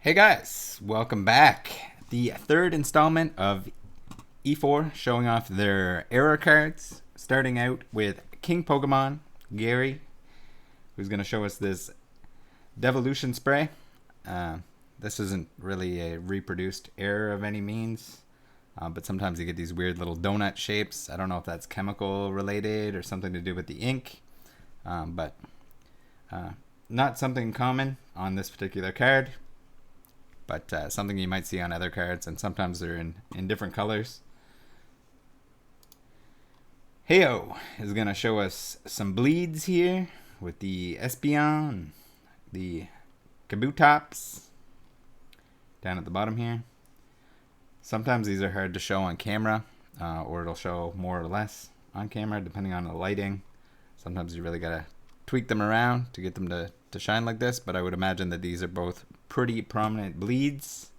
Hey guys, welcome back. The third installment of E4 showing off their Era cards, starting out with King Pokemon, Gary, who's going to show us this Devolution Spray. This isn't really a reproduced error of any means, but sometimes you get these weird little donut shapes. I don't know if that's chemical related or something to do with the ink, but not something common on this particular card, but something you might see on other cards, and sometimes they're in different colors. Heyo is going to show us some bleeds here with the Espeon, the Kabutops down at the bottom here. Sometimes these are hard to show on camera, or it'll show more or less on camera depending on the lighting. Sometimes you really gotta tweak them around to get them to shine like this, but I would imagine that these are both pretty prominent bleeds.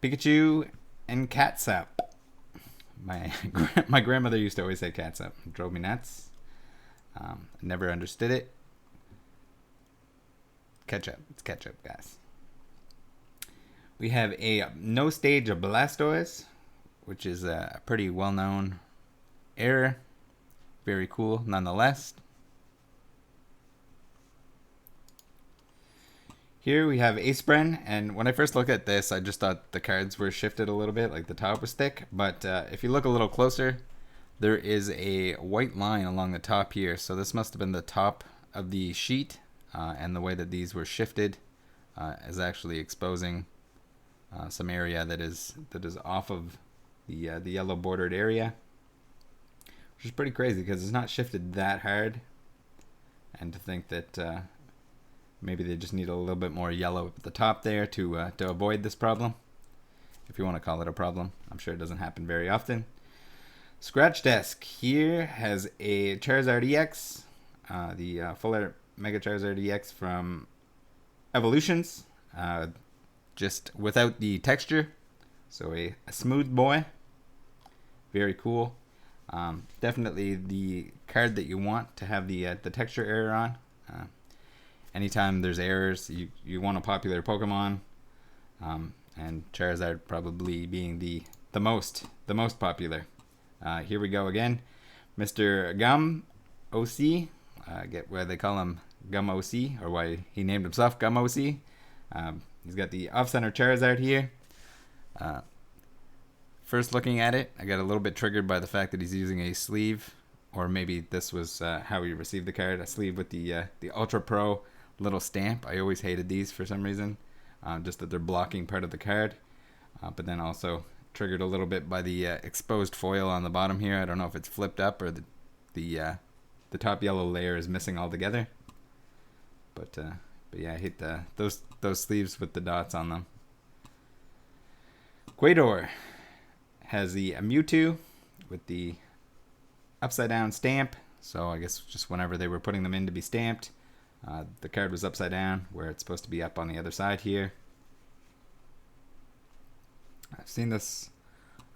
Pikachu and Catsup. My grandmother used to always say Catsup. It drove me nuts. Never understood it. Ketchup. It's ketchup, guys. We have a no stage of Blastoise, which is a pretty well-known error. Very cool, nonetheless. Here we have Espeon, and when I first looked at this, I just thought the cards were shifted a little bit, like the top was thick. But if you look a little closer, there is a white line along the top here. So this must have been the top of the sheet, and the way that these were shifted is actually exposing some area that is off of the yellow bordered area, which is pretty crazy because it's not shifted that hard. And to think that maybe they just need a little bit more yellow at the top there to avoid this problem, if you want to call it a problem. I'm sure it doesn't happen very often. Scratch Desk here has a Charizard EX, the Full Art Mega Charizard EX from Evolutions, just without the texture, so a smooth boy. Very cool. Definitely the card that you want to have the texture error on. Anytime there's errors, you want a popular Pokemon, and Charizard probably being the most popular. Here we go again, Mr. Gum OC. Get where they call him Gum OC, or why he named himself Gum OC. He's got the off-center Charizard here. First looking at it, I got a little bit triggered by the fact that he's using a sleeve, or maybe this was how he received the card, a sleeve with the Ultra Pro little stamp. I always hated these for some reason, just that they're blocking part of the card. But then also triggered a little bit by the exposed foil on the bottom here. I don't know if it's flipped up or the top yellow layer is missing altogether. But yeah, I hate those sleeves with the dots on them. Quador has the Mewtwo with the upside down stamp. So I guess just whenever they were putting them in to be stamped, the card was upside down where it's supposed to be up on the other side here. I've seen this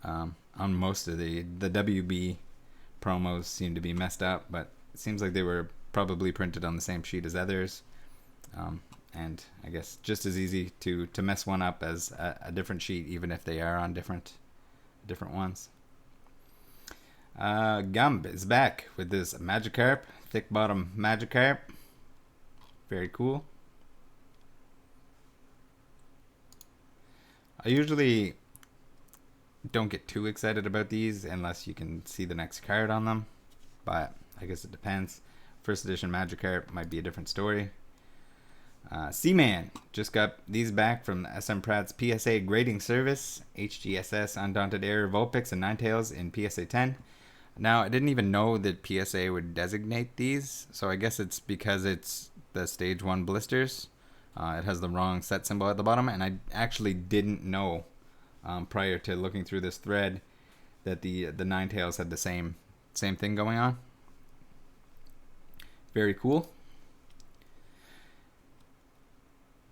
on most of the WB promos. Seem to be messed up, but it seems like they were probably printed on the same sheet as others. And I guess just as easy to mess one up as a different sheet, even if they are on different ones. Gumb is back with this Magikarp, thick bottom Magikarp. Very cool. I usually don't get too excited about these unless you can see the next card on them, but I guess it depends. First edition Magikarp might be a different story. Seaman just got these back from SM Pratt's PSA grading service. HGSS, Undaunted Air, Vulpix, and Ninetales in PSA 10. Now, I didn't even know that PSA would designate these, so I guess it's because it's the stage 1 blisters. It has the wrong set symbol at the bottom, and I actually didn't know prior to looking through this thread that the Ninetales had the same thing going on. Very cool.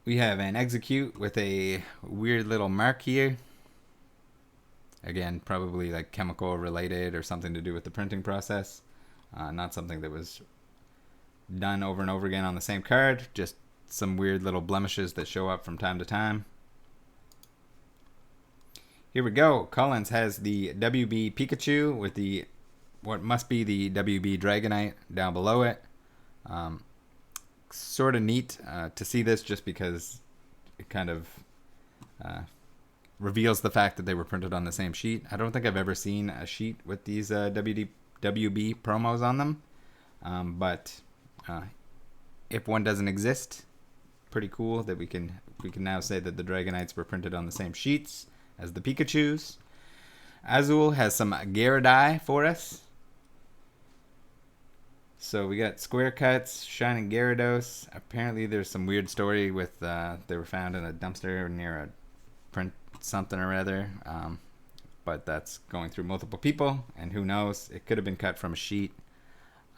We have an Execute with a weird little mark here. Again, probably like chemical related or something to do with the printing process. Not something that was done over and over again on the same card. Just some weird little blemishes that show up from time to time. Here we go. Collins has the WB Pikachu with the what must be the WB Dragonite down below it. Sort of neat to see this just because it kind of reveals the fact that they were printed on the same sheet. I don't think I've ever seen a sheet with these WB promos on them. But if one doesn't exist, pretty cool that we can now say that the Dragonites were printed on the same sheets as the Pikachus. Azul has some Gyarados for us. So we got square cuts, shining Gyarados. Apparently there's some weird story with they were found in a dumpster near a print something or other. But that's going through multiple people, and who knows? It could have been cut from a sheet.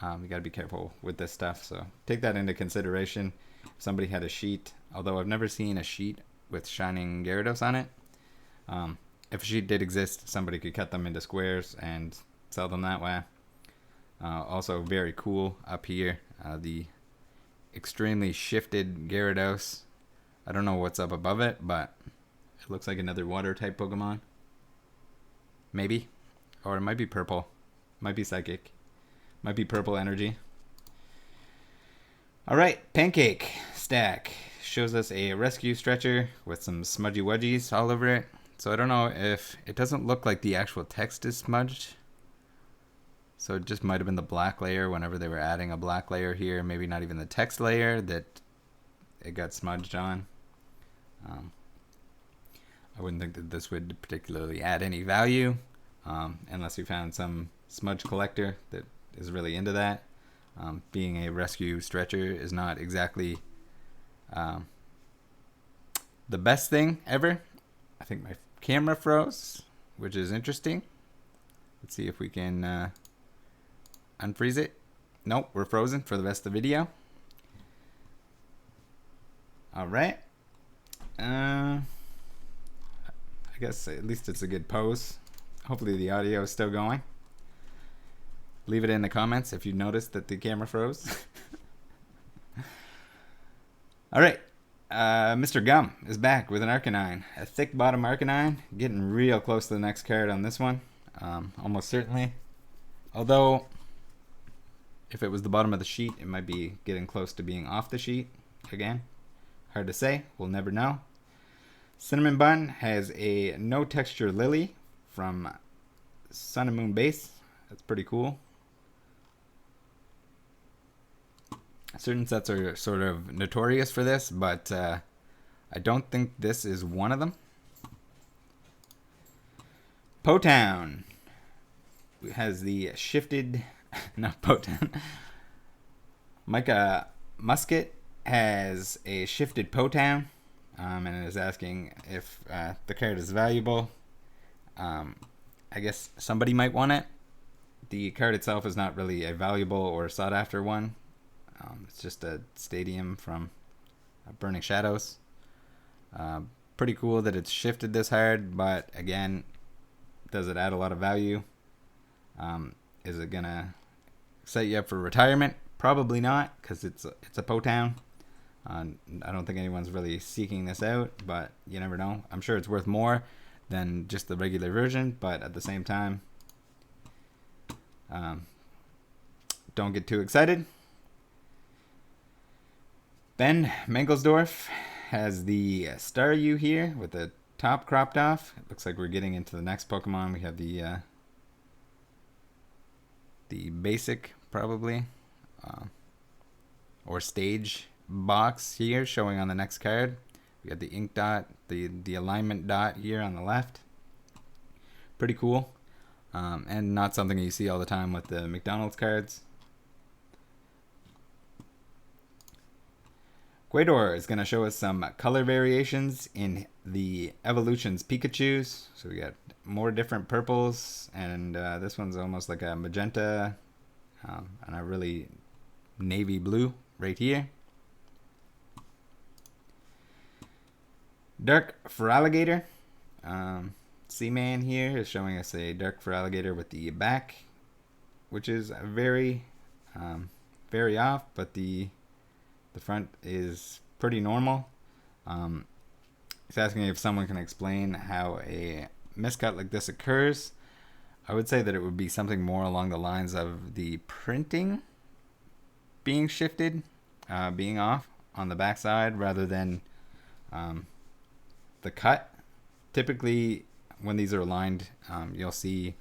You got to be careful with this stuff, so take that into consideration. If somebody had a sheet, although I've never seen a sheet with shining Gyarados on it. If a sheet did exist, somebody could cut them into squares and sell them that way. Also very cool up here, the extremely shifted Gyarados. I don't know what's up above it, but it looks like another water type Pokemon. Maybe. Or it might be purple. Might be psychic. Might be purple energy. Alright, Pancake stack shows us a rescue stretcher with some smudgy wedgies all over it. So I don't know if it doesn't look like the actual text is smudged. So it just might have been the black layer whenever they were adding a black layer here. Maybe not even the text layer that it got smudged on. I wouldn't think that this would particularly add any value unless we found some smudge collector that is really into that. Being a rescue stretcher is not exactly the best thing ever. I think my camera froze, which is interesting. Let's see if we can unfreeze it. Nope, we're frozen for the rest of the video. Alright. I guess at least it's a good pose. Hopefully the audio is still going. Leave it in the comments if you noticed that the camera froze. Alright. Mr. Gum is back with an Arcanine. A thick bottom Arcanine. Getting real close to the next card on this one. Almost certainly. Although, if it was the bottom of the sheet, it might be getting close to being off the sheet. Again, hard to say. We'll never know. Cinnamon Bun has a no texture Lily from Sun and Moon base. That's pretty cool. Certain sets are sort of notorious for this, but I don't think this is one of them. Potown has the shifted, not Potown. Micah Musket has a shifted Potown, and is asking if the card is valuable. I guess somebody might want it. The card itself is not really a valuable or sought after one. It's just a stadium from Burning Shadows. Pretty cool that it's shifted this hard, but again, does it add a lot of value? Is it gonna set you up for retirement? Probably not, because it's a Potown. I don't think anyone's really seeking this out, but you never know. I'm sure it's worth more than just the regular version, but at the same time, don't get too excited. Ben Mangelsdorf has the Staryu here with the top cropped off. It looks like we're getting into the next Pokemon. We have the basic, probably, or stage box here showing on the next card. We got the ink dot, the alignment dot here on the left. Pretty cool, and not something you see all the time with the McDonald's cards. Quaidor is going to show us some color variations in the Evolutions Pikachus. So we got more different purples, and this one's almost like a magenta and a really navy blue right here. Dark Feraligatr. Seaman here is showing us a Dark Feraligatr with the back, which is very, very off, but the front is pretty normal. He's asking if someone can explain how a miscut like this occurs. I would say that it would be something more along the lines of the printing being shifted, being off on the backside rather than the cut. Typically, when these are aligned, you'll see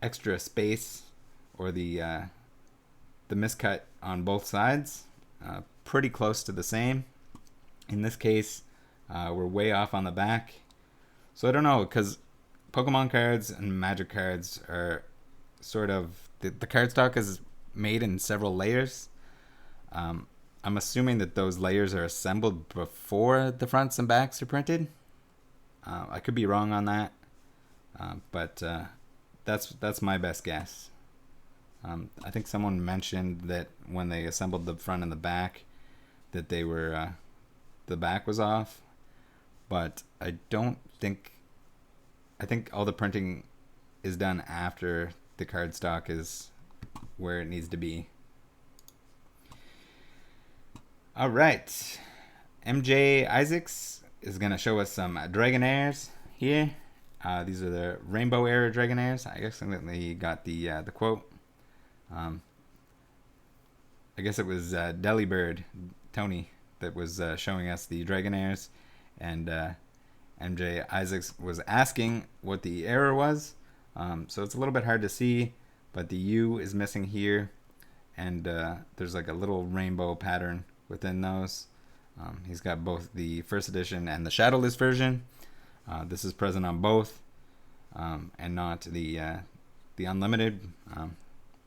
extra space or the miscut on both sides, pretty close to the same. In this case, we're way off on the back. So I don't know, because Pokemon cards and Magic cards are sort of... The cardstock is made in several layers. I'm assuming that those layers are assembled before the fronts and backs are printed. I could be wrong on that, but that's my best guess. I think someone mentioned that when they assembled the front and the back, that they were the back was off, but I don't think. I think all the printing is done after the cardstock is where it needs to be. All right, MJ Isaacs is gonna show us some Dragonairs here. These are the Rainbow Era Dragonairs. I accidentally got the quote. I guess it was Delibird Tony that was showing us the Dragonairs, and MJ Isaacs was asking what the error was. So it's a little bit hard to see, but the U is missing here, and there's like a little rainbow pattern within those. He's got both the first edition and the shadowless version. This is present on both, and not the unlimited,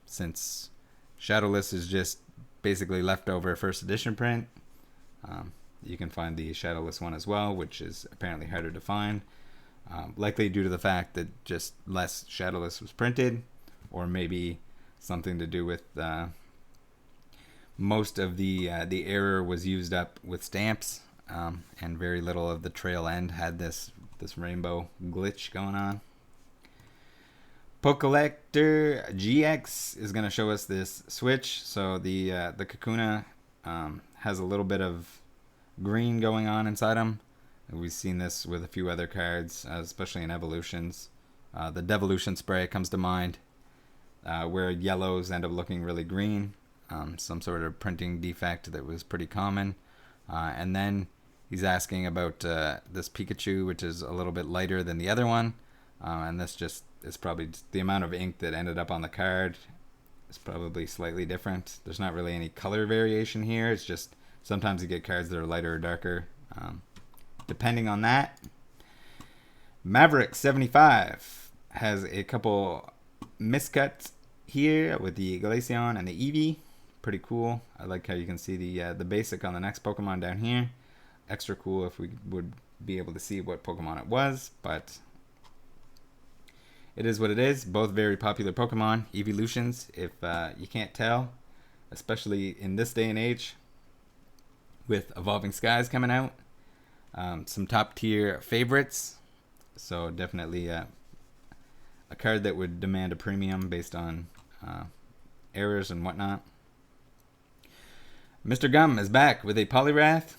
since shadowless is just basically leftover first edition print. You can find the shadowless one as well, which is apparently harder to find, likely due to the fact that just less shadowless was printed, or maybe something to do with most of the error was used up with stamps, and very little of the trail end had this rainbow glitch going on. Pokelector GX is going to show us this switch. So the Kakuna has a little bit of green going on inside them. We've seen this with a few other cards, especially in evolutions. The Devolution spray comes to mind, where yellows end up looking really green. Some sort of printing defect that was pretty common. And then he's asking about this Pikachu, which is a little bit lighter than the other one. And this just is probably just the amount of ink that ended up on the card is probably slightly different. There's not really any color variation here. It's just sometimes you get cards that are lighter or darker, depending on that. Maverick75 has a couple miscuts here with the Glaceon and the Eevee. Pretty cool. I like how you can see the basic on the next Pokemon down here. Extra cool if we would be able to see what Pokemon it was, but it is what it is. Both very popular Pokemon, evolutions, if you can't tell, especially in this day and age with Evolving Skies coming out. Some top tier favorites, so definitely a card that would demand a premium based on errors and whatnot. Mr. Gum is back with a Polywrath.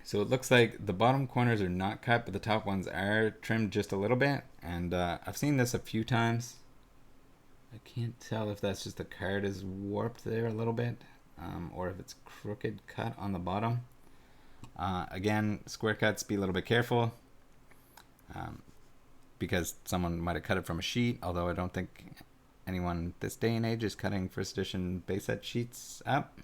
So it looks like the bottom corners are not cut, but the top ones are trimmed just a little bit. And I've seen this a few times. I can't tell if that's just the card is warped there a little bit, or if it's crooked cut on the bottom. Again, square cuts, be a little bit careful, because someone might have cut it from a sheet, although I don't think anyone this day and age is cutting first edition base set sheets up.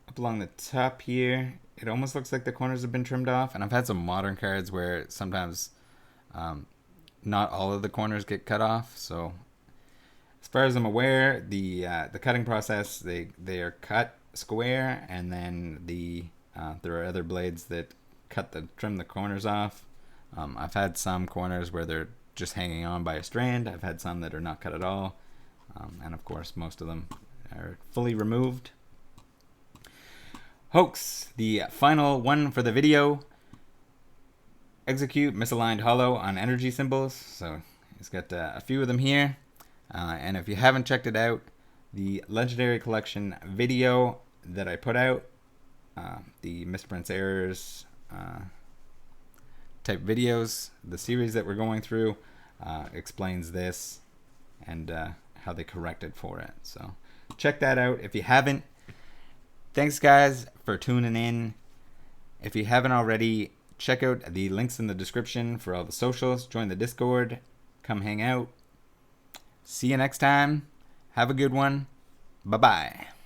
Up along the top here, it almost looks like the corners have been trimmed off, and I've had some modern cards where sometimes not all of the corners get cut off. So as far as I'm aware, the cutting process, they are cut square, and then there are other blades that trim the corners off. I've had some corners where they're just hanging on by a strand. I've had some that are not cut at all, and of course most of them are fully removed. Hoax, the final one for the video. Execute misaligned hollow on energy symbols. So he's got a few of them here, and if you haven't checked it out, the Legendary Collection video that I put out, the Misprints Errors type videos, the series that we're going through, explains this and how they corrected for it. So check that out if you haven't. Thanks guys for tuning in. If you haven't already, check out the links in the description for all the socials. Join the Discord. Come hang out. See you next time. Have a good one. Bye-bye.